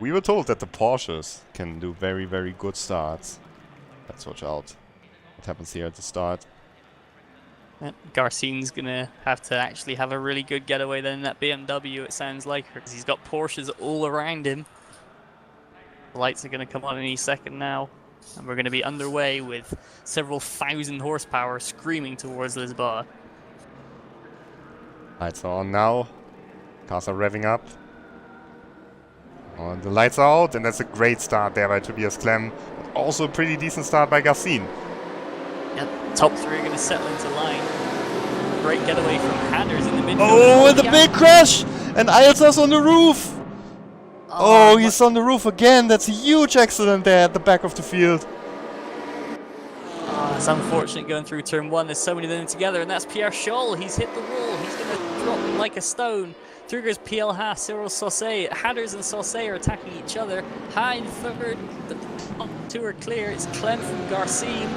We were told that the Porsches can do very, very good starts. Let's watch out what happens here at the start. Garcin's gonna have to actually have a really good getaway then in that BMW, it sounds like, because he's got Porsches all around him. The lights are gonna come on any second now, and we're gonna be underway with several thousand horsepower screaming towards Lisboa. Lights are on now. Cars are revving up. Oh, the lights are out, and that's a great start there by Tobias Klemm. But also a pretty decent start by Garcin. Yep, top three are going to settle into line. Great getaway from Hatters in the midfield. Oh, and a big crash! And Ailsa's on the roof! Oh, he's on the roof again. That's a huge accident there at the back of the field. Oh, it's unfortunate going through turn one. There's so many of them together, and that's Pierre Scholl. He's hit the wall. He's going to drop like a stone. Through goes PL Ha, Cyril Saucet. Hatters and Saucet are attacking each other. Ha in third. The two are clear. It's Klemm from Garcin.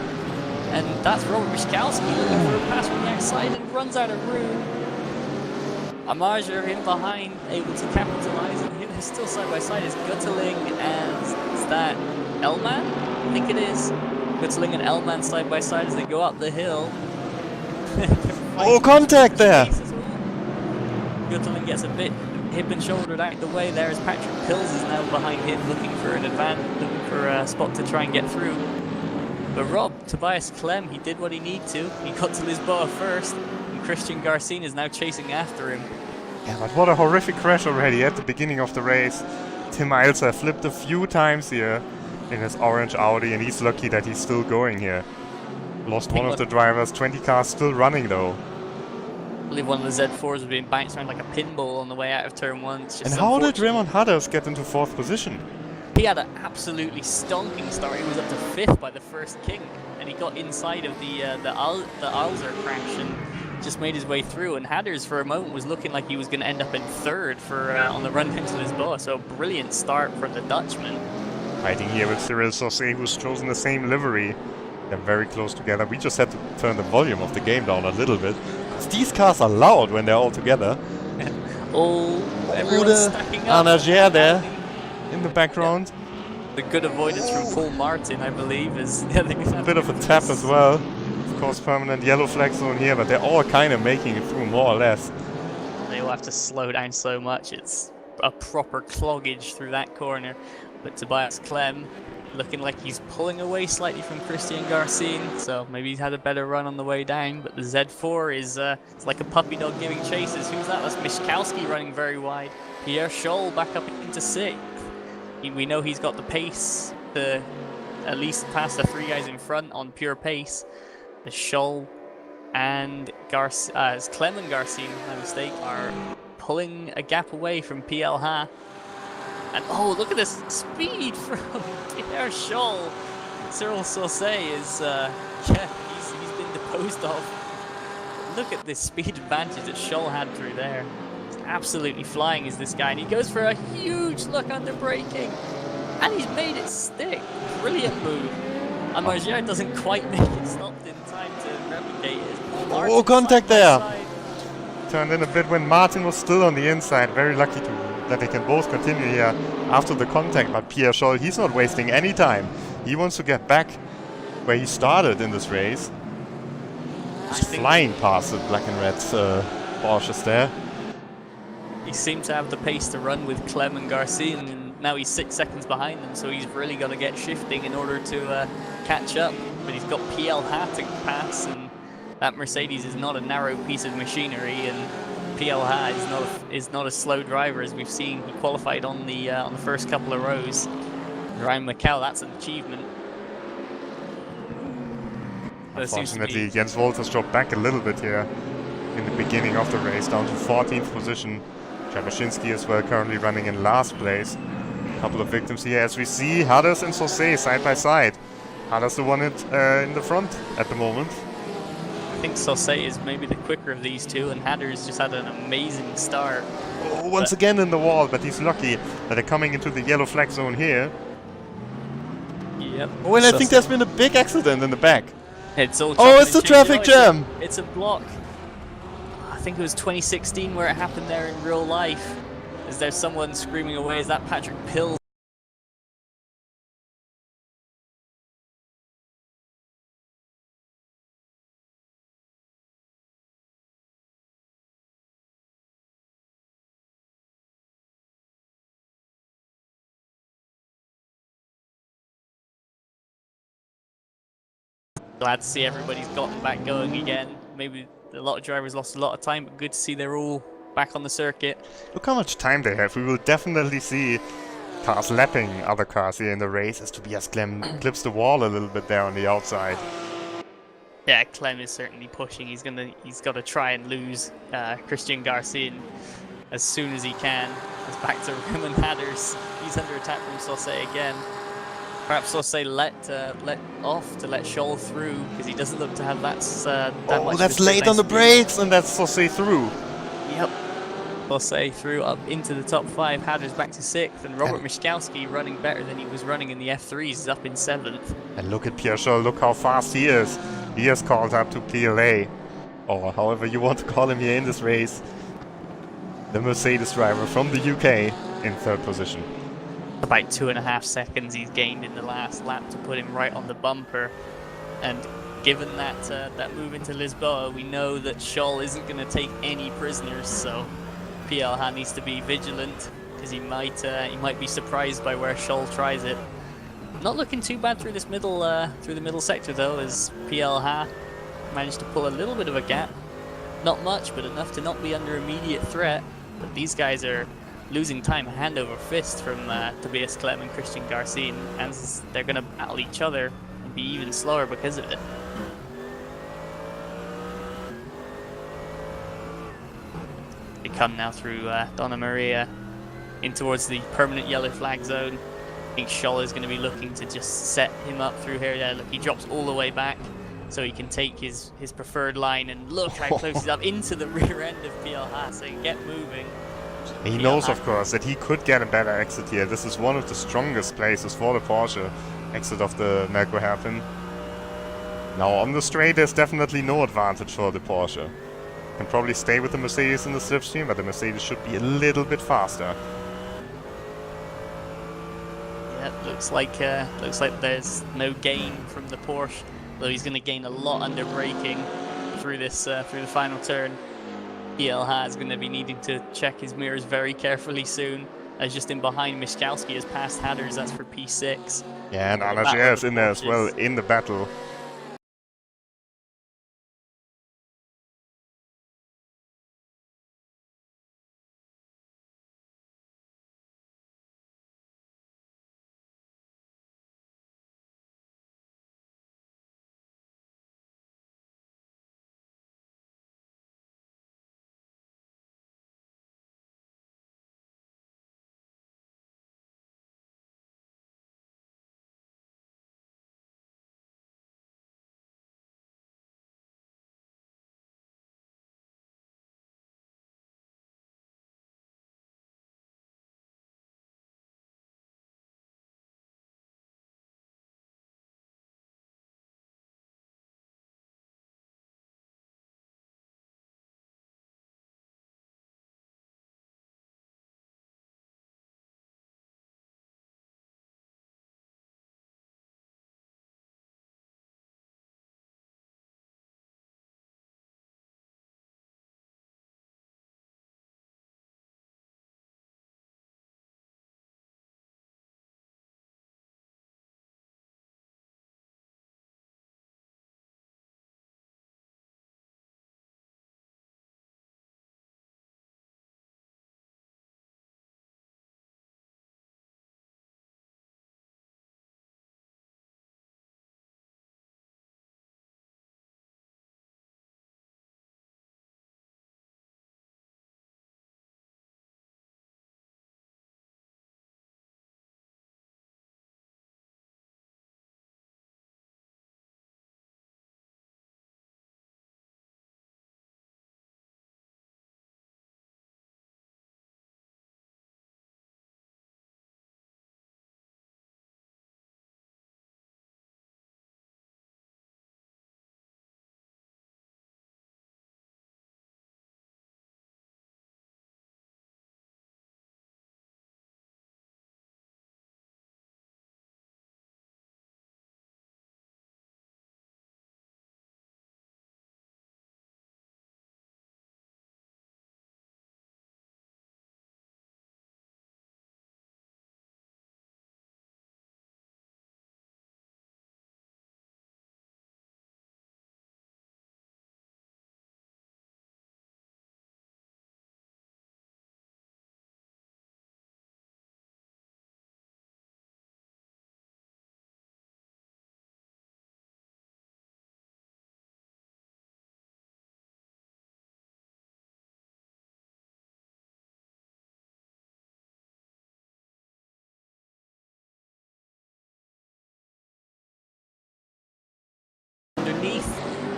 And that's Robert Michkowski looking for a pass from the outside and runs out of room. Amager in behind, able to capitalise, and they're still side by side is Gutteling and is that Elman? I think it is. Gutteling and Elman side by side as they go up the hill. Oh, contact there! Gutteling gets a bit hip and shouldered out the way there as Patrick Pills is now behind him looking for an advance, looking for a spot to try and get through. But Tobias Klemm, he did what he needed to. He got to Lisboa first, and Christian Garcin is now chasing after him. Yeah, but what a horrific crash already at the beginning of the race. Tim Ailsa flipped a few times here in his orange Audi, and he's lucky that he's still going here. Lost one of the drivers, 20 cars still running though. I believe one of the Z4s was being bounced around like a pinball on the way out of turn one. And how did Raymond Hatters get into 4th position? He had an absolutely stonking start. He was up to 5th by the first king, and he got inside of the Alzer crash and just made his way through. And Hatters for a moment was looking like he was going to end up in 3rd for on the run into Lisboa. So brilliant start for the Dutchman. Fighting here with Cyril Saucet, who's chosen the same livery. They're very close together. We just had to turn the volume of the game down a little bit. These cars are loud when they're all together. Everyone's stacking up. Anager there in the background. Yeah. The good avoidance from Paul Martin, I believe, is a bit of a tap as well. Of course, permanent yellow flag zone here, but they're all kind of making it through more or less. They will have to slow down so much. It's a proper cloggage through that corner. But Tobias Klemm looking like he's pulling away slightly from Christian Garcin, so maybe he's had a better run on the way down. But the Z4 is it's like a puppy dog giving chases. Who's that? That's Michkowski running very wide. Pierre Scholl back up into 6th. We know he's got the pace to at least pass the 3 guys in front on pure pace. The Scholl and Klemm and Garcin, my mistake, are pulling a gap away from PL Ha. And oh, look at this speed from Pierre Scholl. Cyril Saucet is, yeah, he's been deposed of. Look at this speed advantage that Scholl had through there. He's absolutely flying is this guy, and he goes for a huge look under braking. And he's made it stick. Brilliant move. And Margier doesn't quite make it stopped in time to replicate it. Oh, contact there! Turned in a bit when Martin was still on the inside. Very lucky that they can both continue here after the contact, but Pierre Scholl, he's not wasting any time. He wants to get back where he started in this race. Just flying past the black and red Porsches there. He seemed to have the pace to run with Klemm and Garcin, and now he's 6 seconds behind them, so he's really got to get shifting in order to catch up. But he's got PL Ha to pass, and that Mercedes is not a narrow piece of machinery, and PL Ha is not a slow driver, as we've seen. He qualified on the first couple of rows. Around Macau, that's an achievement. Unfortunately, Jens Wolters dropped back a little bit here in the beginning of the race, down to 14th position. Jabotinsky as well, currently running in last place. A couple of victims here, as we see Hatters and Saucet side by side. Hatters the one in the front at the moment. I think Saucet is maybe the quicker of these two, and Hatters just had an amazing start. Oh, once again in the wall, but he's lucky that they're coming into the yellow flag zone here. Yep. Oh, and I think there's been a big accident in the back. It's all it's the traffic jam! It's a block. I think it was 2016 where it happened there in real life. Is there someone screaming away? Is that Patrick Pills? Glad to see everybody's gotten back going again. Maybe a lot of drivers lost a lot of time, but good to see they're all back on the circuit. Look how much time they have. We will definitely see cars lapping other cars here in the race as Tobias Clem clips the wall a little bit there on the outside. Yeah, Clem is certainly pushing. He's got to try and lose Christian Garcia as soon as he can. It's back to Roman Hadders. He's under attack from Sauce again. Perhaps Sauce let off to let Scholl through because he doesn't look to have that much. That's late on the brakes, and that's Sauce through. Yep. Sauce through up into the top 5. Hadders back to 6th, and Robert Miszkowski running better than he was running in the F3s is up in 7th. And look at Pierre Scholl, look how fast he is. He is called up to PLA, or however you want to call him here in this race. The Mercedes driver from the UK in 3rd position. About 2.5 seconds he's gained in the last lap to put him right on the bumper. And given that move into Lisboa, we know that Scholl isn't going to take any prisoners, so PLH needs to be vigilant because he might be surprised by where Scholl tries it. Not looking too bad through this through the middle sector though, as PLH managed to pull a little bit of a gap. Not much, but enough to not be under immediate threat. But these guys are losing time hand over fist from Tobias Clem and Christian Garcia, and they're going to battle each other and be even slower because of it. They come now through Donna Maria in towards the permanent yellow flag zone. I think Scholl is going to be looking to just set him up through here. Yeah, look, he drops all the way back so he can take his preferred line, and look how close he's up into the rear end of PLH, so get moving. He knows, of course, that he could get a better exit here. This is one of the strongest places for the Porsche exit of the Melco hairpin. Now on the straight, there's definitely no advantage for the Porsche. Can probably stay with the Mercedes in the slipstream, but the Mercedes should be a little bit faster. Looks like there's no gain from the Porsche, though he's going to gain a lot under braking through this through the final turn. PLH is going to be needing to check his mirrors very carefully soon, as just in behind Miszkowski has passed Hadders. That's for P6. Yeah, and Alagier is in there as well in the battle.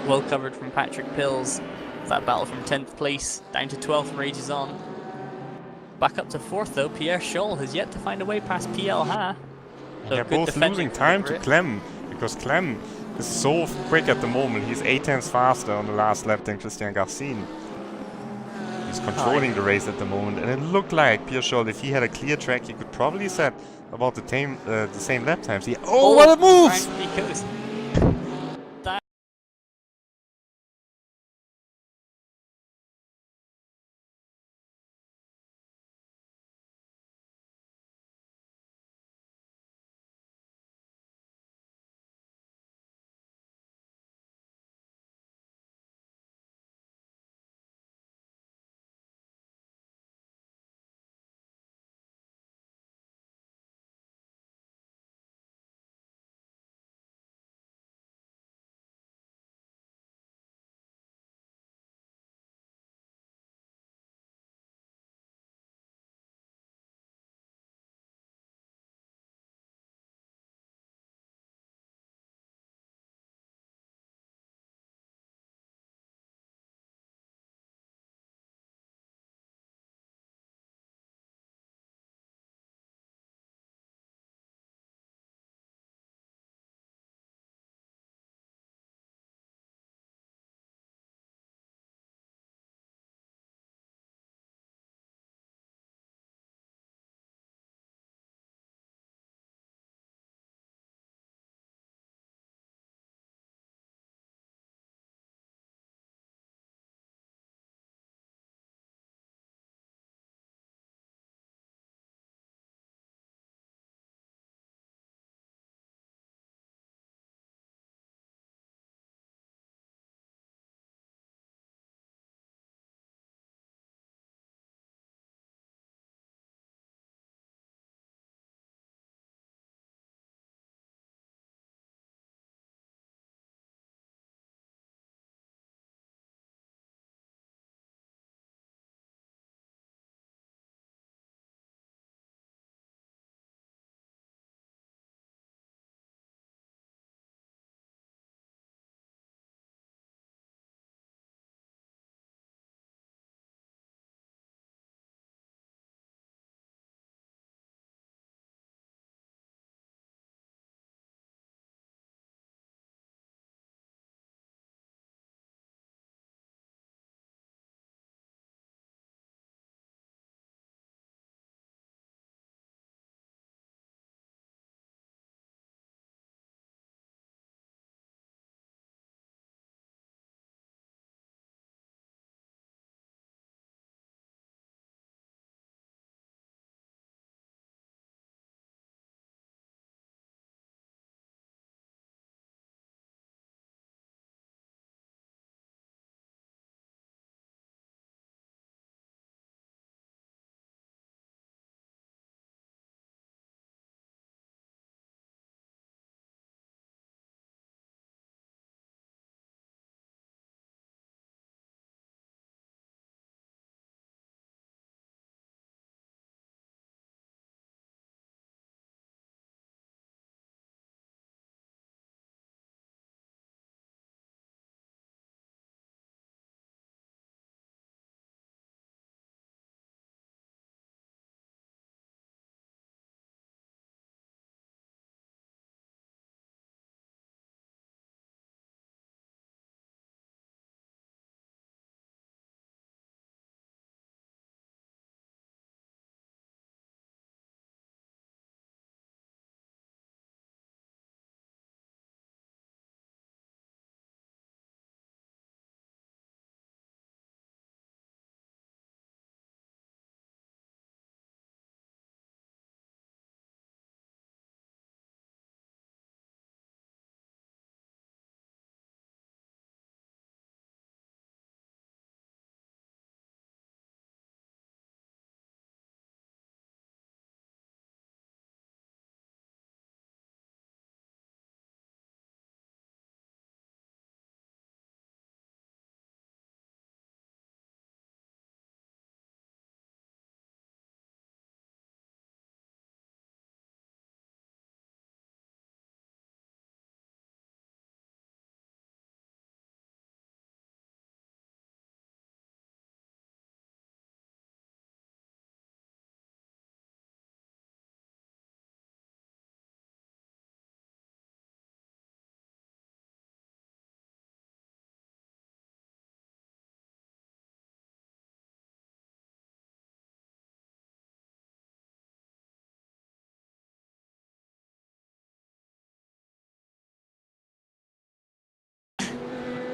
well covered from Patrick Pills. That battle from 10th place down to 12th rages on. Back up to 4th though, Pierre Scholl has yet to find a way past PL Ha. So They're good both defending losing from time the to Brit. Clem, because Clem is so quick at the moment. He's 8 tenths faster on the last lap than Christian Garcin. He's controlling the race at the moment, and it looked like Pierre Scholl, if he had a clear track, he could probably set about the same lap times. Oh, what a move! Round he goes.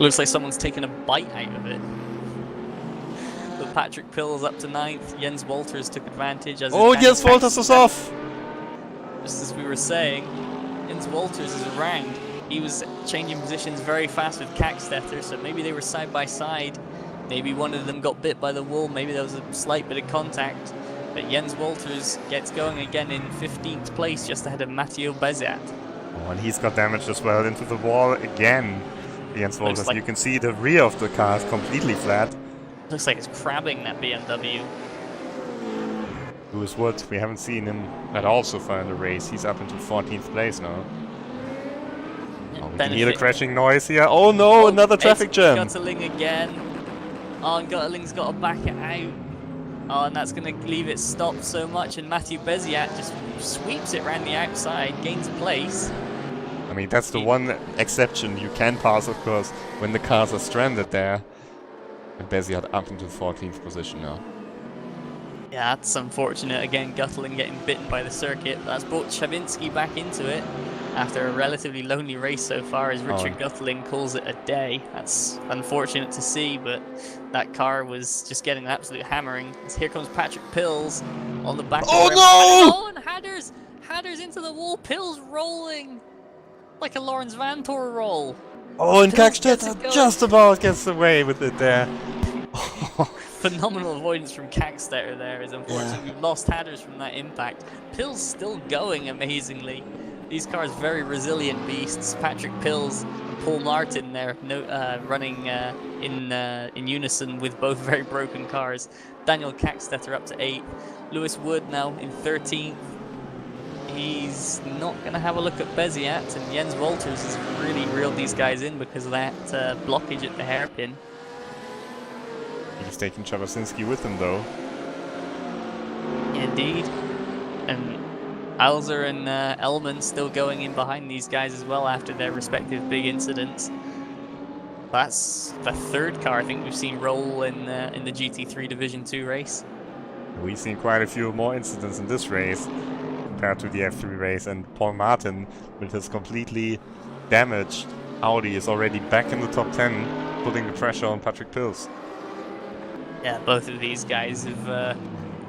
Looks like someone's taken a bite out of it. But Patrick Pills up to 9th. Jens Walters took advantage. As Oh, Jens Walters is off! Just as we were saying, Jens Walters is around. He was changing positions very fast with Kackstetter, so maybe they were side by side. Maybe one of them got bit by the wall. Maybe there was a slight bit of contact. But Jens Walters gets going again in 15th place, just ahead of Matteo Beziat. Oh, and he's got damaged as well into the wall again. Jens Walters, like, you can see the rear of the car is completely flat. Looks like it's crabbing that BMW. Lewis Wood, we haven't seen him at all so far in the race. He's up into 14th place now. Oh, we can hear the crashing noise here. Oh no, another traffic jam. Guttling again. Oh, and Guttling's got to back it out. Oh, and that's going to leave it stopped so much, and Matthew Beziat just sweeps it around the outside, gains place. I mean, that's the one exception you can pass, of course, when the cars are stranded there. And Beziat up into 14th position now. Yeah, that's unfortunate. Again, Guttling getting bitten by the circuit. That's brought Chavinsky back into it after a relatively lonely race so far, as Richard Guttling calls it a day. That's unfortunate to see, but that car was just getting an absolute hammering. As here comes Patrick Pills on the back. Oh no! Oh, and Hadders into the wall. Pills rolling like a Lawrence Vantor roll. Oh, and Kackstetter just about gets away with it there. Phenomenal avoidance from Kackstetter there. Is unfortunately we've lost Hadders from that impact. Pills still going amazingly. These cars very resilient beasts. Patrick Pills and Paul Martin there, running in unison with both very broken cars. Daniel Kackstetter up to 8th. Lewis Wood now in 13th. He's not going to have a look at Beziat, and Jens Walters has really reeled these guys in because of that blockage at the hairpin. He's taking Chabasinski with him though. Indeed. And Alzer and Elman still going in behind these guys as well after their respective big incidents. That's the 3rd car I think we've seen roll in the GT3 Division 2 race. We've seen quite a few more incidents in this race compared to the F3 race, and Paul Martin with his completely damaged Audi is already back in the top 10, putting the pressure on Patrick Pills. Yeah, both of these guys have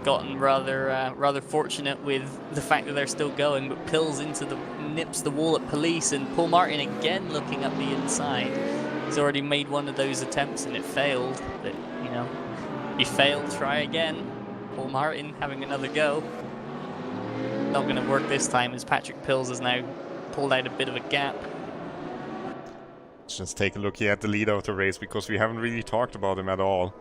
gotten rather fortunate with the fact that they're still going, but Pills nips the wall at police, and Paul Martin again looking up the inside. He's already made one of those attempts and it failed, but you know, he failed, try again. Paul Martin having another go. Not going to work this time as Patrick Pills has now pulled out a bit of a gap. Let's just take a look here at the leader of the race, because we haven't really talked about him at all.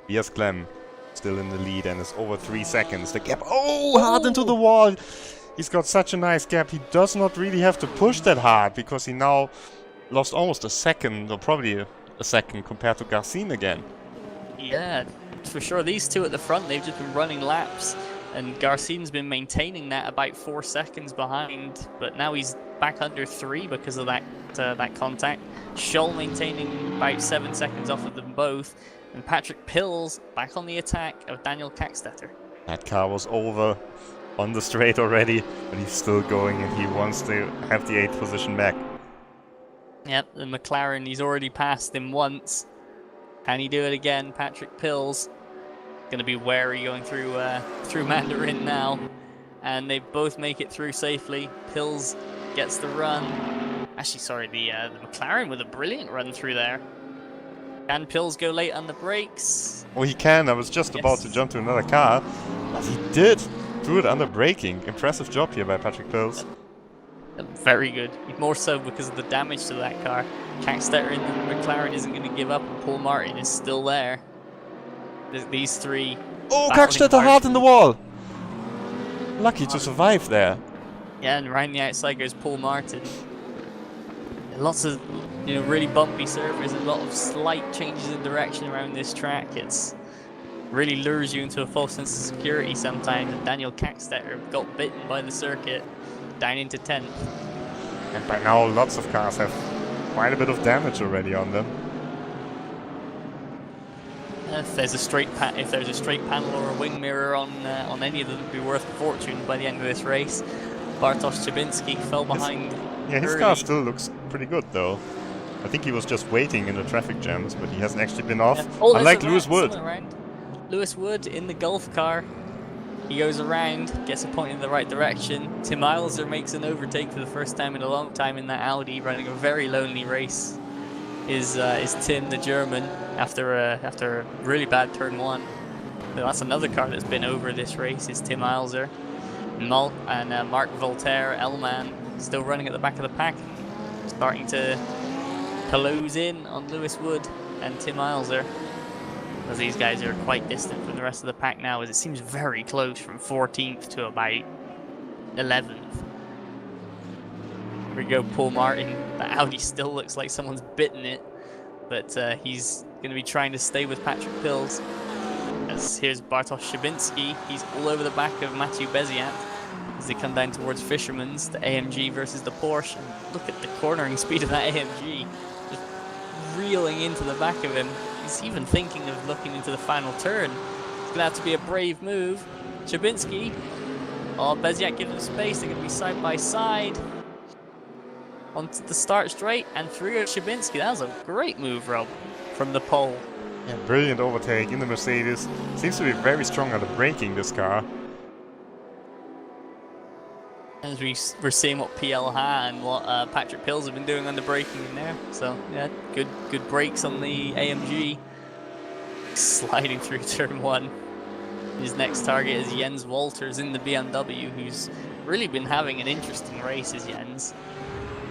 Here's Clem, still in the lead, and it's over 3 seconds. The gap, hard into the wall. He's got such a nice gap. He does not really have to push that hard, because he now lost almost a second, or probably a second, compared to Garcin again. Yeah, for sure. These two at the front, they've just been running laps, and Garcin's been maintaining that about 4 seconds behind, but now he's back under 3 because of that contact. Scholl maintaining about 7 seconds off of them both, and Patrick Pills back on the attack of Daniel Kackstetter. That car was over on the straight already, but he's still going, and he wants to have the 8th position back. Yep, the McLaren, he's already passed him once. Can he do it again? Patrick Pills going to be wary going through Mandarin now, and they both make it through safely. Pills gets the run. Actually, sorry, the McLaren with a brilliant run through there. Can Pills go late on the brakes? Oh, he can. I was just about to jump to another car, but he did do it under braking. Impressive job here by Patrick Pills. Very good. More so because of the damage to that car. Kackstetter in the McLaren isn't going to give up, and Paul Martin is still there. These three. Oh, Kackstetter hard in the wall. Lucky to survive there. Yeah, and around the outside goes Paul Martin. Lots of really bumpy surface, a lot of slight changes in direction around this track. It's really lures you into a false sense of security sometimes. And Daniel Kackstetter got bitten by the circuit, down into 10th. And by now, lots of cars have quite a bit of damage already on them. If there's a straight panel or a wing mirror on any of them, it'd be worth a fortune by the end of this race. Bartosz Chabinski fell behind. His car still looks pretty good though. I think he was just waiting in the traffic jams, but he hasn't actually been off. Yeah. Oh, Unlike Lewis Wood. Lewis Wood in the Golf car. He goes around, gets a point in the right direction. Tim Eilser makes an overtake for the first time in a long time in that Audi, running a very lonely race. Is Tim, the German, after a really bad turn 1. So that's another car that's been over this race, is Tim Eilser. And Mark Voltaire, Elman, still running at the back of the pack, starting to close in on Lewis Wood and Tim Eilser. As these guys are quite distant from the rest of the pack now, as it seems very close from 14th to about 11th. Here we go, Paul Martin. The Audi still looks like someone's bitten it, but he's going to be trying to stay with Patrick Pills. As here's Bartosz Szczebinski. He's all over the back of Mathieu Beziat as they come down towards Fisherman's. The AMG versus the Porsche. And look at the cornering speed of that AMG. Just reeling into the back of him. He's even thinking of looking into the final turn. It's going to have to be a brave move. Szczebinski. Oh, Beziat gives him space. They're going to be side by side. Onto the start straight and through Szczebinski. That was a great move, Rob, from the pole. Yeah, brilliant overtake in the Mercedes. Seems to be very strong at the braking, this car. As we're seeing what PL Ha and what Patrick Pills have been doing on the braking in there. So, yeah, good brakes on the AMG. Sliding through turn 1. His next target is Jens Walters in the BMW, who's really been having an interesting race, is Jens.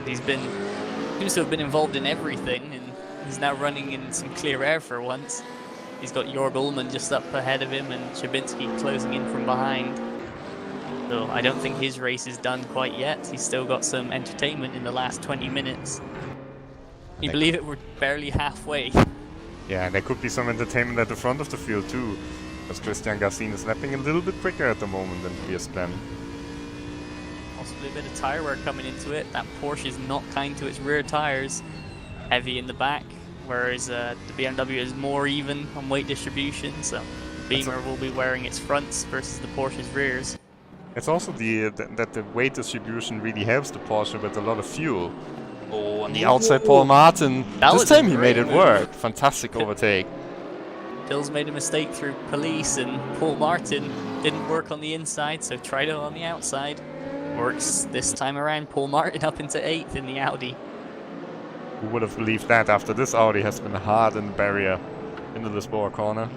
Seems to have been involved in everything, and he's now running in some clear air for once. He's got Jorg Ullmann just up ahead of him and Szczebinski closing in from behind. So I don't think his race is done quite yet. He's still got some entertainment in the last 20 minutes. Can you believe it? We're barely halfway. Yeah, and there could be some entertainment at the front of the field too, because Christian Garcin is lapping a little bit quicker at the moment than Tobias Clem. Possibly a bit of tyre wear coming into it. That Porsche is not kind to its rear tyres. Heavy in the back, whereas the BMW is more even on weight distribution, so Beamer will be wearing its fronts versus the Porsche's rears. It's also that the weight distribution really helps the Porsche with a lot of fuel. Oh, on the outside, Paul Martin. This time he made it work. Fantastic overtake. Pills made a mistake through police, and Paul Martin didn't work on the inside, so tried it on the outside. Works this time around. Paul Martin up into 8th in the Audi. Who would have believed that after this Audi has been hard in the barrier into the Lisboa corner?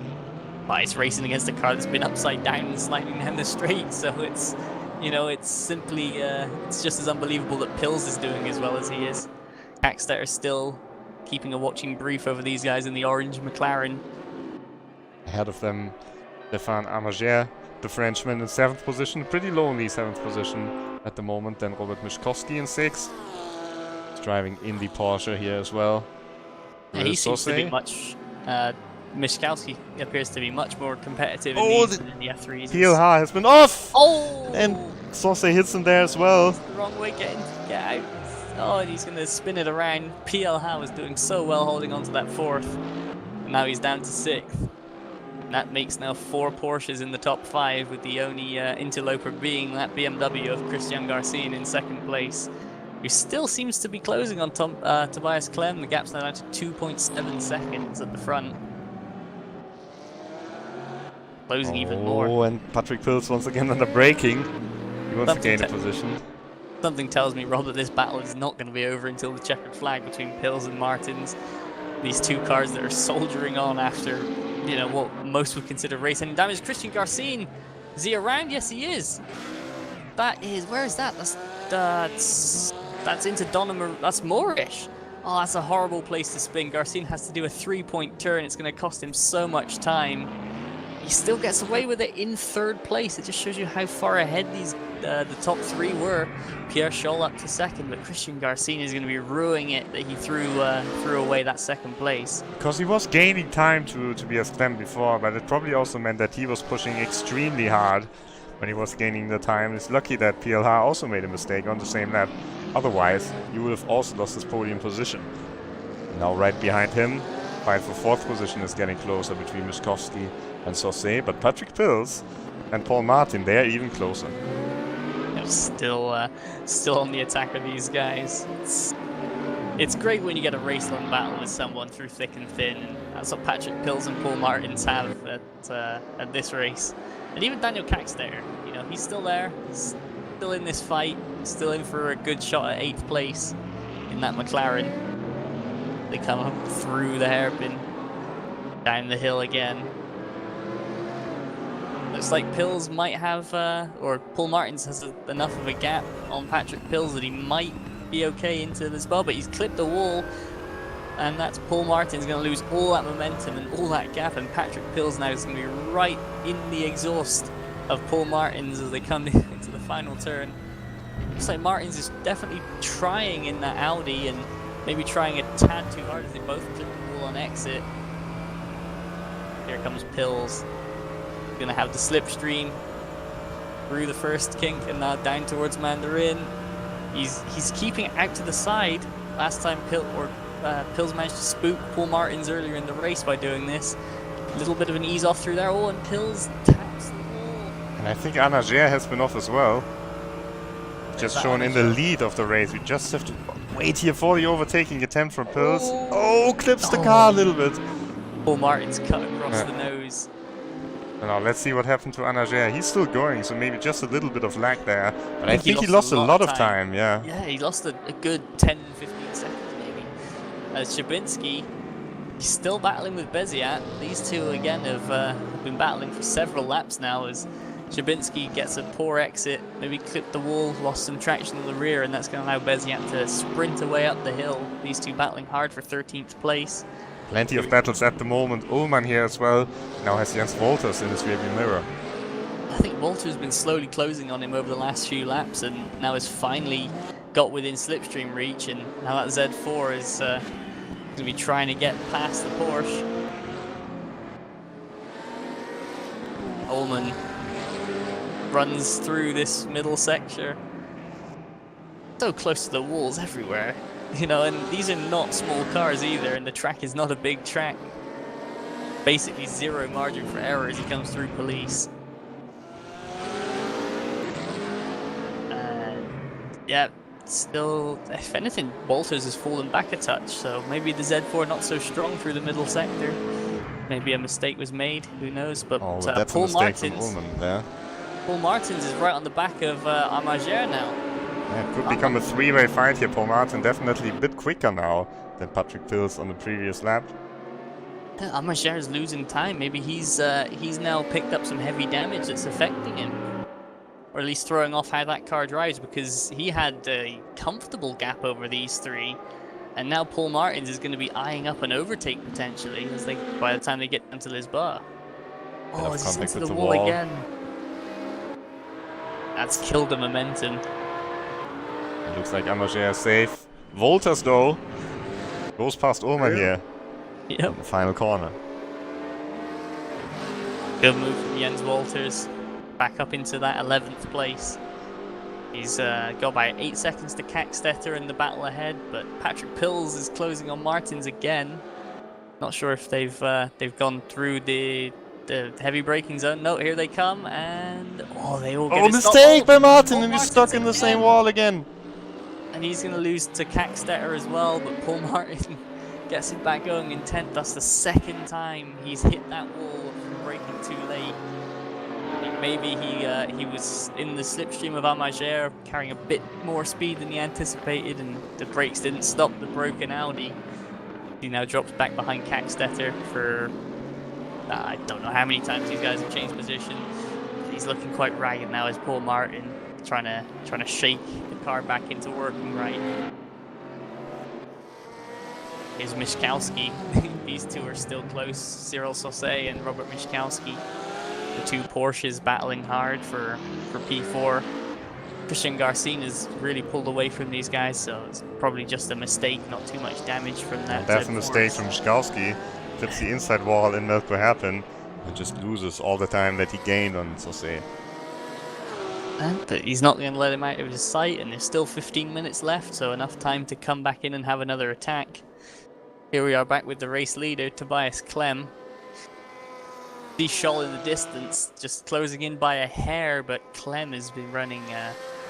But it's racing against a car that's been upside down and sliding down the straight, so it's, you know, it's simply, it's just as unbelievable that Pills is doing as well as he is. Axter is still keeping a watching brief over these guys in the orange McLaren. Ahead of them, Stéphane Amager, the Frenchman, in 7th position, pretty lonely 7th position at the moment. Then Robert Miszkowski in 6th. He's driving in the Porsche here as well. Yeah, he seems to be much... Miszkowski appears to be much more competitive in these than in the F3s. PL Ha has been off! Oh! And Sauce hits him there as well. The wrong way get out. Oh, and he's going to spin it around. PL Ha was doing so well holding on to that 4th. And now he's down to 6th. And that makes now 4 Porsches in the top 5, with the only interloper being that BMW of Christian Garcin in 2nd place, who still seems to be closing on Tobias Clem. The gap's now down to 2.7 seconds at the front. Closing even more. Oh, and Patrick Pills once again under braking. He wants to gain a position. Something tells me, Rob, that this battle is not going to be over until the checkered flag between Pills and Martins. These two cars that are soldiering on after, you know, what most would consider race-ending damage. Christian Garcin, is he around? Yes, he is. That is, where is that? That's into Donner, that's Moorish. Oh, that's a horrible place to spin. Garcin has to do a 3-point turn. It's going to cost him so much time. He still gets away with it in 3rd place. It just shows you how far ahead these the top 3 were. Pierre Scholl up to 2nd, but Christian Garcin is going to be ruining it that he threw away that 2nd place. Because he was gaining time to Tobias Clem before, but it probably also meant that he was pushing extremely hard when he was gaining the time. It's lucky that PL Ha also made a mistake on the same lap. Otherwise, he would have also lost his podium position. Now right behind him, fight for 4th position is getting closer between Miszkowski and Sauce, but Patrick Pills and Paul Martin, they are even closer. Still on the attack of these guys. It's great when you get a race-long battle with someone through thick and thin, and that's what Patrick Pills and Paul Martins have at this race. And even Daniel Caxter, you know, he's still there, he's still in this fight, still in for a good shot at 8th place in that McLaren. They come up through the hairpin, down the hill again. Looks like Pills might have, or Paul Martins has enough of a gap on Patrick Pills that he might be okay into this bar, but he's clipped the wall, and that's Paul Martins going to lose all that momentum and all that gap, and Patrick Pills now is going to be right in the exhaust of Paul Martins as they come into the final turn. Looks like Martins is definitely trying in that Audi, and maybe trying a tad too hard as they both clip the wall on exit. Here comes Pills. Going to have the slipstream through the first kink and now down towards Mandarin. He's keeping it out to the side. Last time Pills managed to spook Paul Martins earlier in the race by doing this. A little bit of an ease off through there. Oh, and Pills taps the wall. And I think Anager has been off as well. Just shown in the lead of the race. We just have to wait here for the overtaking attempt from Pills. Oh, clips the car a little bit. Paul Martins cut across the nose. Now let's see what happened to Anager. He's still going, so maybe just a little bit of lag there. But I think he lost a lot of time, yeah. Yeah, he lost a good 10-15 seconds maybe. Shabinsky, he's still battling with Beziat. These two again have been battling for several laps now as Shabinsky gets a poor exit, maybe clipped the wall, lost some traction in the rear, and that's going to allow Beziat to sprint away up the hill. These two battling hard for 13th place. Plenty of battles at the moment. Ullmann here as well. Now has Jens Wolters in his rearview mirror. I think Wolters has been slowly closing on him over the last few laps, and now has finally got within slipstream reach, and now that Z4 is going to be trying to get past the Porsche. Ullmann runs through this middle sector. So close to the walls everywhere. You know, and these are not small cars either, and the track is not a big track. Basically zero margin for error as he comes through police. Yeah, still, if anything, Walters has fallen back a touch, so maybe the Z4 not so strong through the middle sector. Maybe a mistake was made, who knows, but that's Paul a mistake from Martins. Ullmann there. Paul Martins is right on the back of Armager now. Yeah, it could become a three-way fight here. Paul Martin definitely a bit quicker now than Patrick Pills on the previous lap. Armager is losing time. Maybe he's now picked up some heavy damage that's affecting him, or at least throwing off how that car drives, because he had a comfortable gap over these three, and now Paul Martins is going to be eyeing up an overtake potentially as by the time they get into Lisboa. Oh, he's into the wall again. That's killed the momentum. It looks like Armager is safe. Wolters though goes past Ullmann here. Yep. In the final corner. Good move from Jens Wolters. Back up into that 11th place. He's got by 8 seconds to Caxtetter in the battle ahead, but Patrick Pills is closing on Martins again. Not sure if they've gone through the heavy braking zone. No, here they come, and they all get mistake by Martin, and he's stuck in the same wall again. And he's going to lose to Caxtetter as well, but Paul Martin gets it back going in 10th. That's the second time he's hit that wall from braking too late. Maybe he was in the slipstream of Armager, carrying a bit more speed than he anticipated, and the brakes didn't stop the broken Audi. He now drops back behind Caxtetter for I don't know how many times these guys have changed position. He's looking quite ragged now as Paul Martin, trying to shake the car back into working right. Here's Miszkowski. These two are still close. Cyril Sauce and Robert Miszkowski. The two Porsches battling hard for P4. Christian Garcin has really pulled away from these guys, so it's probably just a mistake, not too much damage from that. That's a mistake from Miszkowski. Clips the inside wall in Melko happen and just loses all the time that he gained on Sauce. But he's not going to let him out of his sight, and there's still 15 minutes left, so enough time to come back in and have another attack. Here we are back with the race leader, Tobias Clem. See Scholl in the distance, just closing in by a hair, but Clem has been running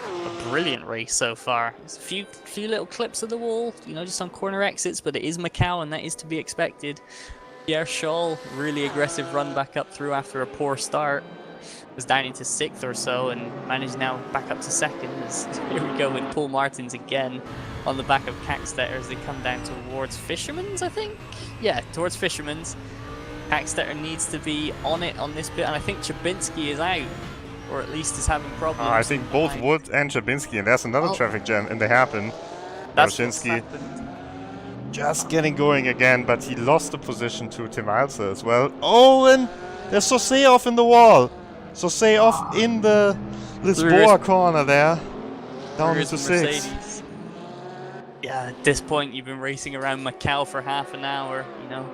a brilliant race so far. There's a few little clips of the wall, you know, just on corner exits, but it is Macau, and that is to be expected. Pierre Scholl, really aggressive run back up through after a poor start. Was down into 6th or so and managed now back up to 2nd. Here we go with Paul Martins again on the back of Kackstetter as they come down towards Fisherman's, I think? Yeah, towards Fisherman's. Kackstetter needs to be on it on this bit, and I think Chabinski is out, or at least is having problems. I think both Wood and Chabinski, and there's another traffic jam in the hairpin. Barashinsky just getting going again, but he lost the position to Tim Alser as well. Oh, and there's Sauce off in the wall. Sauce off in the Lisboa corner there. Down into 6. Yeah, at this point you've been racing around Macau for half an hour, you know.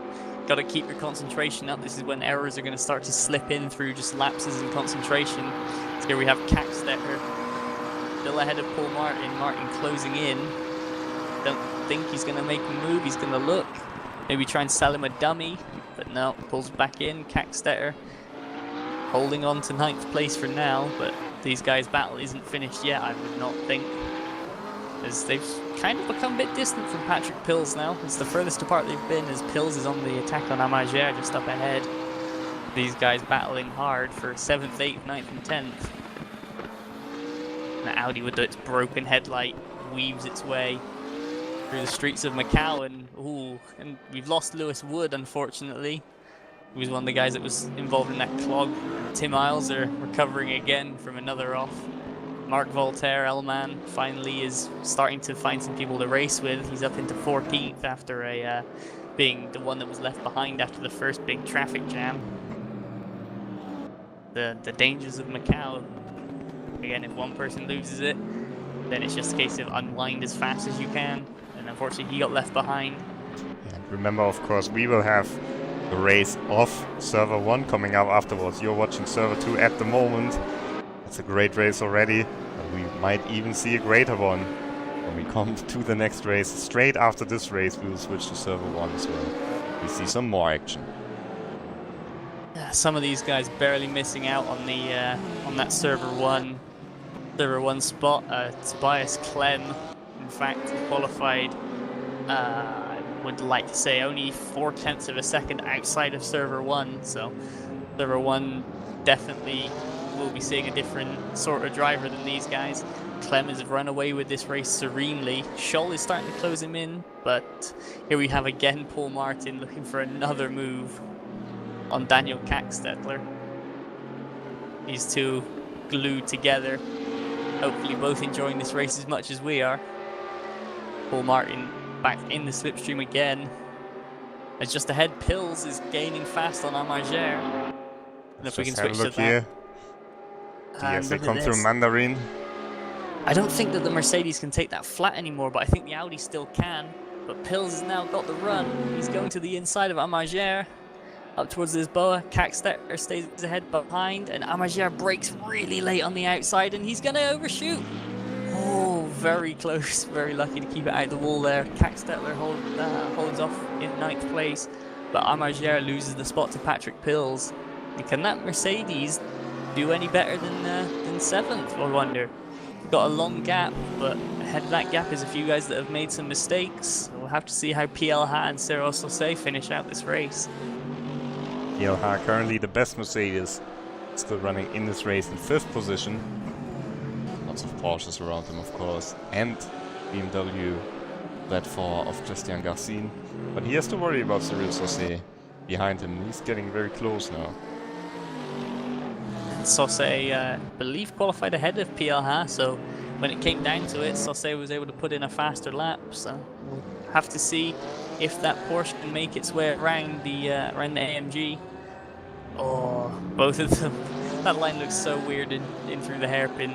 Got to keep your concentration up. This is when errors are going to start to slip in through just lapses in concentration. So here we have Kackstetter still ahead of Paul Martin. Martin closing in. Don't think he's going to make a move. He's going to look. Maybe try and sell him a dummy. But no, pulls back in. Kackstetter holding on to 9th place for now. But these guys' battle isn't finished yet, I would not think. As they've kind of become a bit distant from Patrick Pills now. It's the furthest apart they've been as Pills is on the attack on Amagère just up ahead. These guys battling hard for 7th, 8th, 9th and 10th. And the Audi with its broken headlight weaves its way through the streets of Macau, and we've lost Lewis Wood, unfortunately. He was one of the guys that was involved in that clog. Tim Ilser recovering again from another off. Mark Voltaire, Elman, finally is starting to find some people to race with. He's up into 14th after being the one that was left behind after the first big traffic jam. The dangers of Macau. Again, if one person loses it, then it's just a case of unwind as fast as you can. And unfortunately, he got left behind. And remember, of course, we will have the race off Server 1 coming up afterwards. You're watching Server 2 at the moment. It's a great race already, and we might even see a greater one when we come to the next race. Straight after this race, we will switch to Server 1 as well. We see some more action. Yeah, some of these guys barely missing out on the on that Server 1 spot. Tobias Clem, in fact, qualified. I would like to say only 0.4 of a second outside of Server 1. So Server 1 definitely will be seeing a different sort of driver than these guys. Clem has run away with this race serenely. Scholl is starting to close him in, but here we have again Paul Martin looking for another move on Daniel Kackstetter. These two glued together, hopefully both enjoying this race as much as we are. Paul Martin back in the slipstream again. As just ahead, Pills is gaining fast on Amagère. And if we can switch to that. Yes, they come through Mandarin. I don't think that the Mercedes can take that flat anymore, but I think the Audi still can. But Pills has now got the run. He's going to the inside of Amagère, up towards Lisboa. Kackstetter stays ahead behind, and Amagère brakes really late on the outside, and he's going to overshoot. Oh, very close. Very lucky to keep it out of the wall there. Kackstetter holds off in 9th place, but Amagère loses the spot to Patrick Pills. And can that Mercedes do any better than 7th, I wonder? We've got a long gap, but ahead of that gap is a few guys that have made some mistakes. We'll have to see how PLH and Cyril Sauce finish out this race. PLH currently the best Mercedes, still running in this race in 5th position. Lots of Porsches around him, of course, and BMW led for of Christian Garcin. But he has to worry about Cyril Sauce behind him. He's getting very close now. Sauce, I believe, qualified ahead of PLH, so when it came down to it, Sauce was able to put in a faster lap. So we'll have to see if that Porsche can make its way around the AMG. Oh, both of them. That line looks so weird in through the hairpin.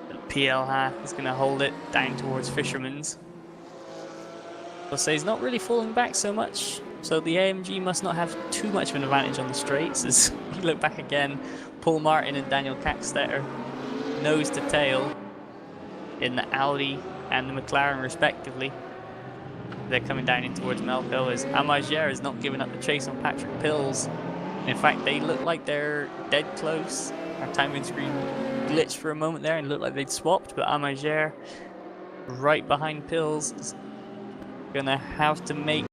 But PLH is going to hold it down towards Fisherman's. Sauce's not really falling back so much. So the AMG must not have too much of an advantage on the straights. As you look back again, Paul Martin and Daniel Kackstetter nose to tail in the Audi and the McLaren respectively. They're coming down in towards Melco as Amagère is not giving up the chase on Patrick Pills. In fact, they look like they're dead close. Our timing screen glitched for a moment there and looked like they'd swapped, but Amagere, right behind Pills, is gonna have to make.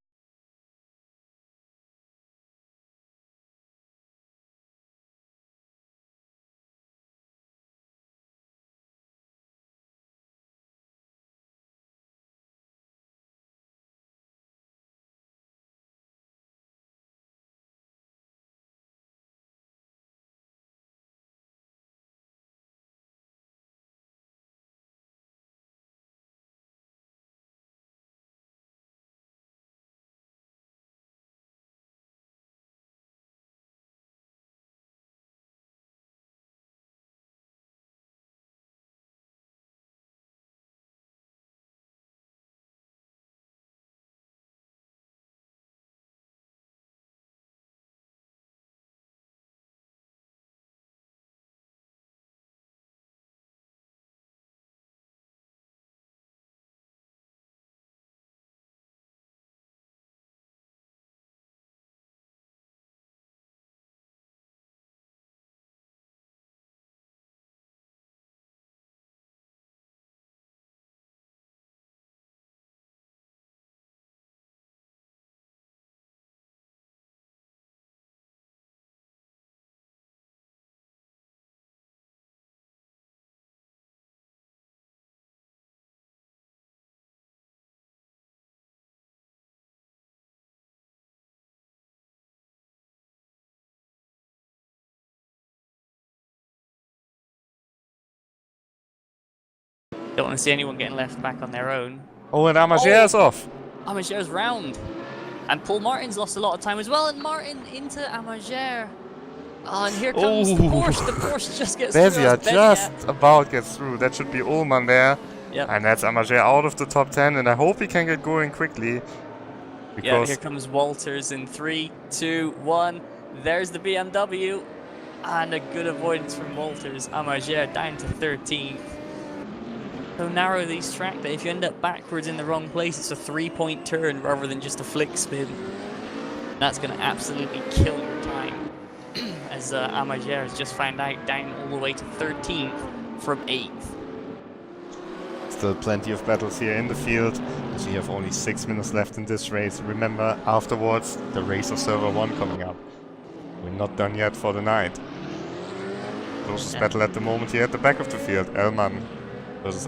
Don't want to see anyone getting left back on their own. Oh, and Amagere's off. Amagere's round. And Paul Martin's lost a lot of time as well, and Martin into Amagere. Oh, and here comes the Porsche. The Porsche just gets through. Bezia just about gets through. That should be Ullmann there. Yep. And that's Amagere out of the top 10, and I hope he can get going quickly. Yeah, here comes Walters in 3, 2, 1. There's the BMW. And a good avoidance from Walters. Amagere down to 13th. So narrow these track that if you end up backwards in the wrong place, it's a 3-point turn rather than just a flick spin. That's going to absolutely kill your time. As Amagere has just found out, down all the way to 13th from 8th. Still plenty of battles here in the field, as we have only 6 minutes left in this race. Remember, afterwards, the race of Server 1 coming up. We're not done yet for the night. Closest battle at the moment here at the back of the field, Elman versus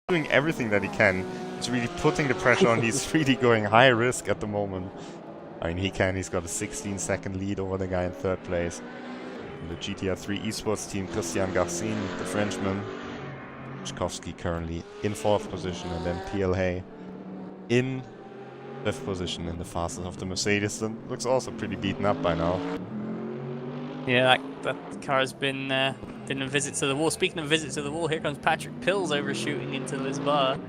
doing everything that he can. He's really putting the pressure on. He's really going high risk at the moment. I mean, he's got a 16-second lead over the guy in third place. And the GT3 esports team, Christian Garcin, the Frenchman. Chkovsky currently in fourth position, and then PLH in fifth position in the fastest of the Mercedes, and looks also pretty beaten up by now. Yeah, that car's been a visit to the wall. Speaking of visits to the wall, here comes Patrick Pills overshooting into Lisboa.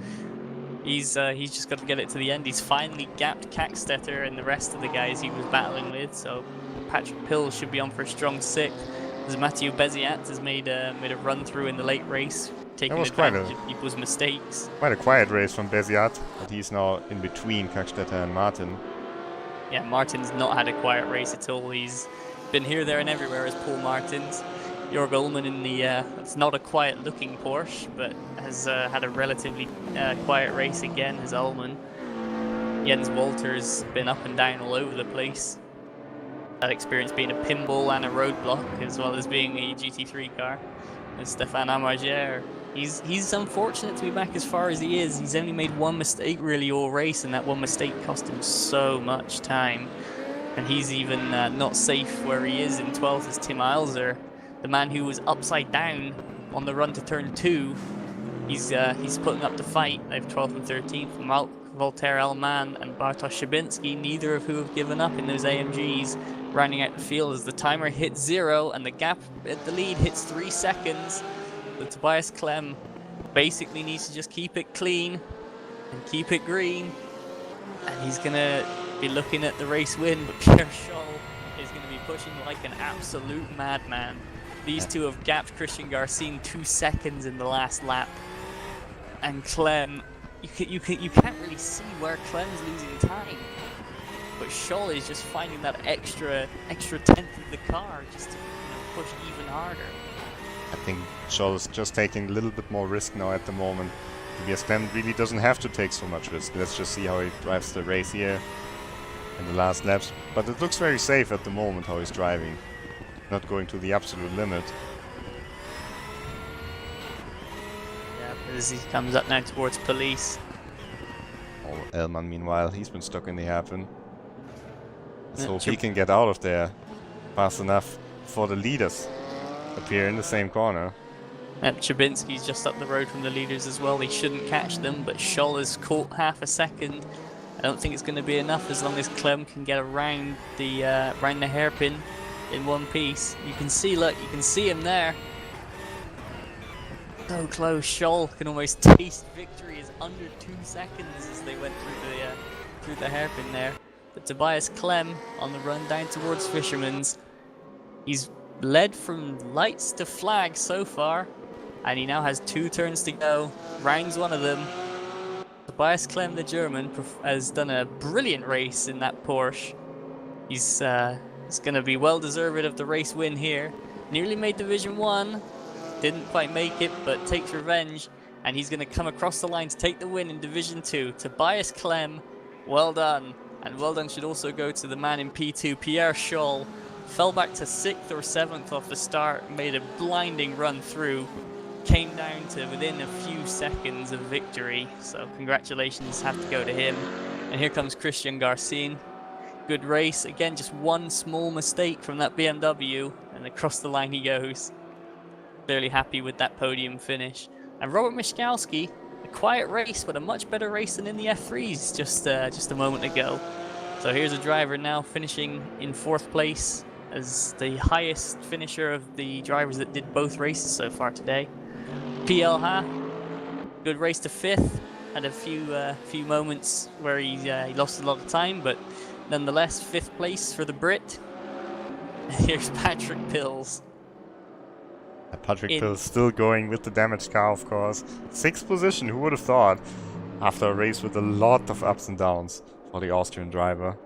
He's just got to get it to the end. He's finally gapped Kackstetter and the rest of the guys he was battling with, so Patrick Pills should be on for a strong sixth, as Mathieu Beziat has made a run through in the late race, taking advantage of people's mistakes. Quite a quiet race from Beziat, but he's now in between Kackstetter and Martin. Yeah, Martin's not had a quiet race at all. He's been here, there, and everywhere as Paul Martins. Jörg Ullmann in the, it's not a quiet-looking Porsche, but has had a relatively quiet race again as Ullmann. Jens Walter's been up and down all over the place. That experience being a pinball and a roadblock, as well as being a GT3 car. And Stéphane Amargère, he's unfortunate to be back as far as he is. He's only made one mistake really all race, and that one mistake cost him so much time. And he's even not safe where he is in 12th as Tim Eilzer, the man who was upside down on the run to turn 2. He's putting up the fight. They have 12th and 13th. Voltaire Elman and Bartosz Szabinski, neither of who have given up in those AMGs, rounding out the field as the timer hits 0 and the gap at the lead hits 3 seconds. But Tobias Clem basically needs to just keep it clean and keep it green, and he's gonna be looking at the race win, but Pierre Scholl is going to be pushing like an absolute madman. These two have gapped Christian Garcin 2 seconds in the last lap, and Clem, you can't really see where Clem's losing time, but Scholl is just finding that extra tenth of the car just to push even harder. I think Scholl is just taking a little bit more risk now at the moment. Tobias Clem really doesn't have to take so much risk. Let's just see how he drives the race here in the last laps, but it looks very safe at the moment how he's driving, not going to the absolute limit. Yeah, as he comes up now towards police. Oh, Elman meanwhile, he's been stuck in the hairpin. Let's hope he can get out of there fast enough for the leaders appear in the same corner. Chabinski's just up the road from the leaders as well. He shouldn't catch them, but Scholl is caught half a second. I don't think it's going to be enough as long as Clem can get around the hairpin in one piece. You can see, look, you can see him there. So close. Scholl can almost taste victory. Is under 2 seconds as they went through the hairpin there. But Tobias Clem on the run down towards Fisherman's. He's led from lights to flag so far, and he now has 2 turns to go. Rounds one of them. Tobias Clem, the German, has done a brilliant race in that Porsche. He's going to be well deserved of the race win here. Nearly made Division 1, didn't quite make it, but takes revenge, and he's going to come across the line to take the win in Division 2. Tobias Clem, well done. And well done should also go to the man in P2, Pierre Scholl. Fell back to 6th or 7th off the start, made a blinding run through. Came down to within a few seconds of victory, so congratulations have to go to him. And here comes Christian Garcin. Good race, again just one small mistake from that BMW, and across the line he goes. Clearly happy with that podium finish. And Robert Miszkowski, a quiet race, but a much better race than in the F3s just a moment ago. So here's a driver now finishing in 4th place as the highest finisher of the drivers that did both races so far today. PLH, good race to 5th, had a few moments where he lost a lot of time, but nonetheless 5th place for the Brit. Here's Patrick Pills. Patrick Pills still going with the damaged car, of course. 6th position, who would have thought, after a race with a lot of ups and downs for the Austrian driver.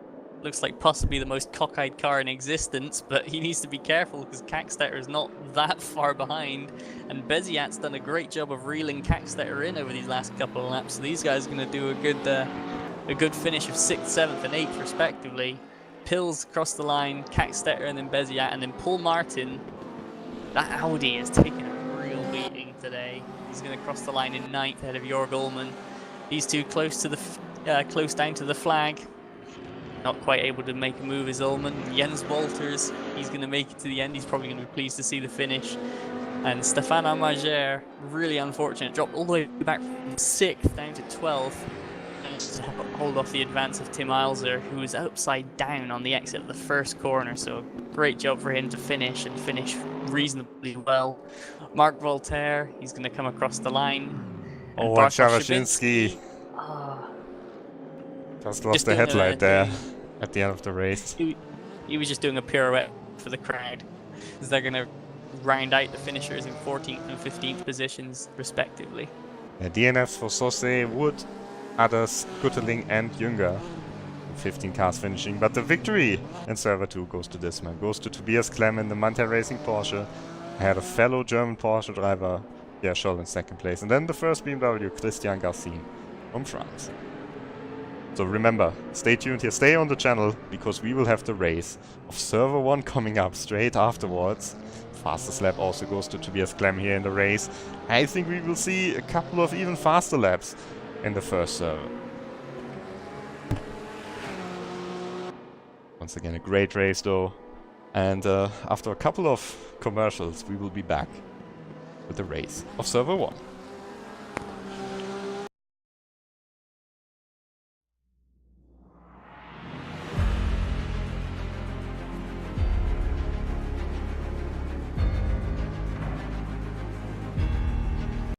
Looks like possibly the most cockeyed car in existence, but he needs to be careful because Kackstetter is not that far behind, and Beziat's done a great job of reeling Kackstetter in over these last couple of laps. So these guys are going to do a good finish of 6th, 7th, and 8th respectively. Pills across the line, Kackstetter, and then Beziat, and then Paul Martin. That Audi is taking a real beating today. He's going to cross the line in 9th ahead of Jörg Ullmann. These two close to the close down to the flag. Not quite able to make a move is Ullmann. Jens Walters, he's going to make it to the end. He's probably going to be pleased to see the finish. And Stefan Amager, really unfortunate, dropped all the way back from 6th down to 12th. To hold off the advance of Tim Eilser, who was upside down on the exit of the first corner. So great job for him to finish and finish reasonably well. Mark Voltaire, he's going to come across the line. Oh, and Shabashinsky just lost the headlight there at the end of the race. He was just doing a pirouette for the crowd, because they're going to round out the finishers in 14th and 15th positions, respectively. DNFs for Sauce, Wood, others, Gutteling and Jünger. 15 cars finishing, but the victory in Server 2 goes to this man, goes to Tobias Klemm in the Mantel Racing Porsche. I had a fellow German Porsche driver, Pierre Scholl, in 2nd place, and then the first BMW, Christian Garcin from France. So remember, stay tuned here, stay on the channel, because we will have the race of Server 1 coming up straight afterwards. Fastest lap also goes to Tobias Klemm here in the race. I think we will see a couple of even faster laps in the first server. Once again, a great race though. And after a couple of commercials, we will be back with the race of Server 1.